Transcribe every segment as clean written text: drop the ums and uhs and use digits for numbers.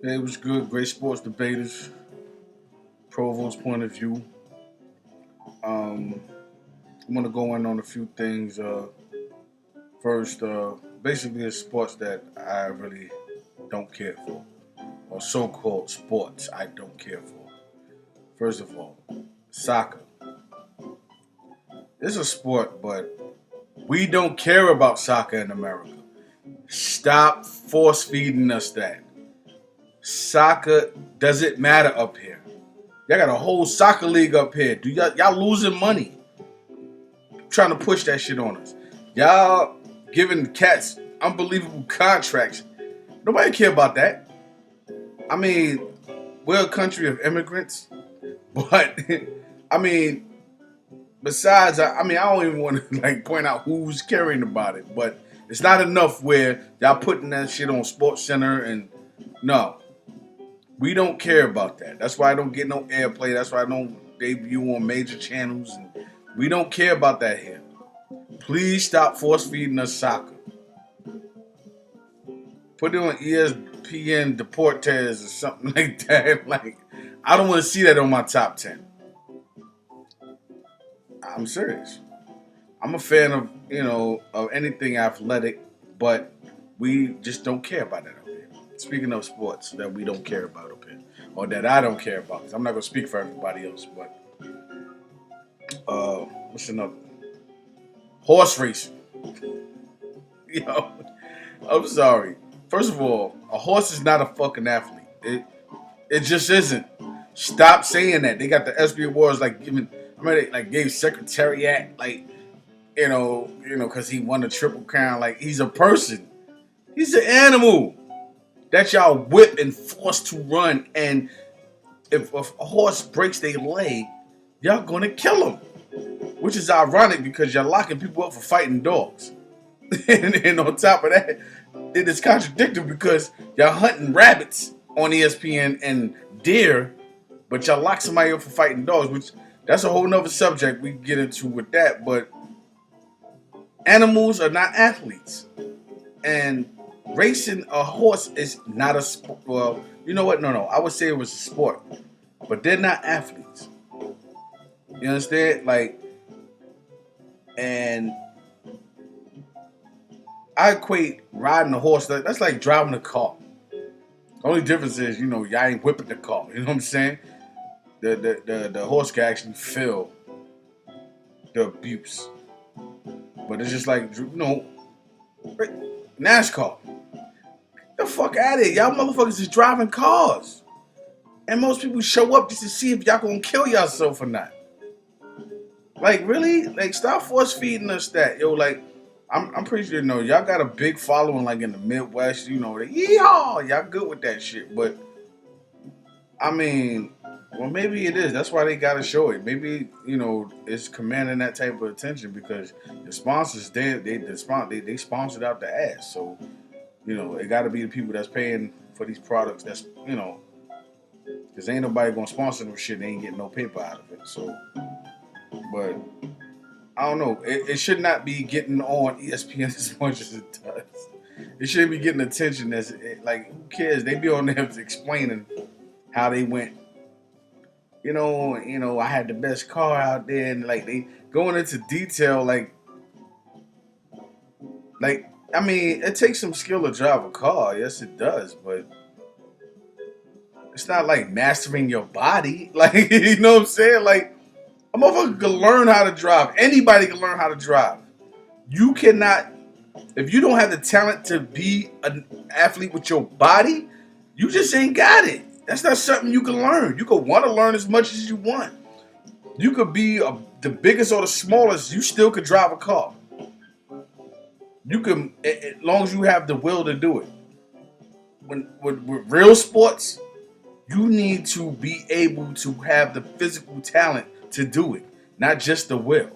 It was good. Great sports debaters. Provo's point of view. Um, I'm gonna go in on a few things. First, basically, it's sports that I really don't care for, or so-called sports I don't care for. First of all, soccer. It's a sport, but we don't care about soccer in America. Stop force feeding us that. Soccer doesn't matter up here. Y'all got a whole soccer league up here. Do y'all losing money trying to push that shit on us? Y'all giving cats unbelievable contracts. Nobody care about that. I mean, we're a country of immigrants, but I mean, besides, I don't even want to like point out who's caring about it, but it's not enough where y'all putting that shit on Sports Center and no, we don't care about that. That's why I don't get no airplay. That's why I don't debut on major channels. And we don't care about that here. Please stop force feeding us soccer. Put it on ESPN Deportes or something like that. Like, I don't want to see that on my top 10. I'm serious. I'm a fan of, of anything athletic, but we just don't care about that up here. Speaking of sports that we don't care about up here, or that I don't care about, because I'm not going to speak for everybody else, but what's another? Horse racing. Yo, I'm sorry. First of all, a horse is not a fucking athlete. It just isn't. Stop saying that. They got the Espn awards like giving. I mean, they like gave Secretariat like because he won the Triple Crown. Like he's a person. He's an animal that y'all whip and force to run. And if a horse breaks their leg, y'all gonna kill him. Which is ironic because you're locking people up for fighting dogs. and on top of that, it is contradictory because y'all hunting rabbits on ESPN and deer, but y'all lock somebody up for fighting dogs, which that's a whole nother subject we can get into with that. But animals are not athletes. And racing a horse is not a sport. Well, you know what? No. I would say it was a sport. But they're not athletes. You understand? Like, and I equate riding a horse, that's like driving a car. The only difference is, y'all ain't whipping the car. You know what I'm saying? The horse can actually feel the abuse. But it's just like, NASCAR. Get the fuck out of here. Y'all motherfuckers is driving cars. And most people show up just to see if y'all gonna kill yourself or not. Like, really? Like, stop force feeding us that. Yo, like, I'm pretty sure, y'all got a big following, like, in the Midwest. The yeehaw! Y'all good with that shit. But, I mean, well, maybe it is. That's why they gotta show it. Maybe, it's commanding that type of attention because the sponsors, they sponsored out the ass. So, it gotta be the people that's paying for these products that's, because ain't nobody gonna sponsor them shit. They ain't getting no paper out of it. So, but I don't know. It should not be getting on ESPN as much as it does. It should be getting attention like, who cares? They be on there explaining how they went. I had the best car out there, and like they going into detail, I mean, it takes some skill to drive a car. Yes, it does, but it's not like mastering your body. Like, you know what I'm saying? Like, a motherfucker can learn how to drive. Anybody can learn how to drive. You cannot, if you don't have the talent to be an athlete with your body, you just ain't got it. That's not something you can learn. You could want to learn as much as you want. You could be the biggest or the smallest. You still could drive a car. You can, as long as you have the will to do it. With real sports, you need to be able to have the physical talent to do it, not just the will.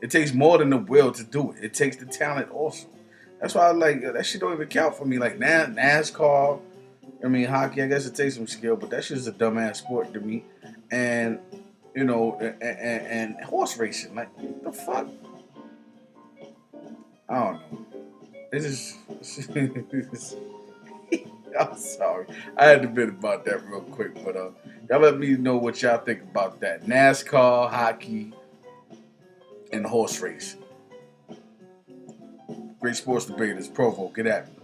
It takes more than the will to do it. It takes the talent also. That's why I like that shit don't even count for me. Like NASCAR, I mean hockey. I guess it takes some skill, but that shit's a dumbass sport to me. And and horse racing, like what the fuck? I don't know. It's just I'm sorry. I had to bit about that real quick, but y'all let me know what y'all think about that. NASCAR, hockey, and horse race. Great sports debaters. Provo, get at me.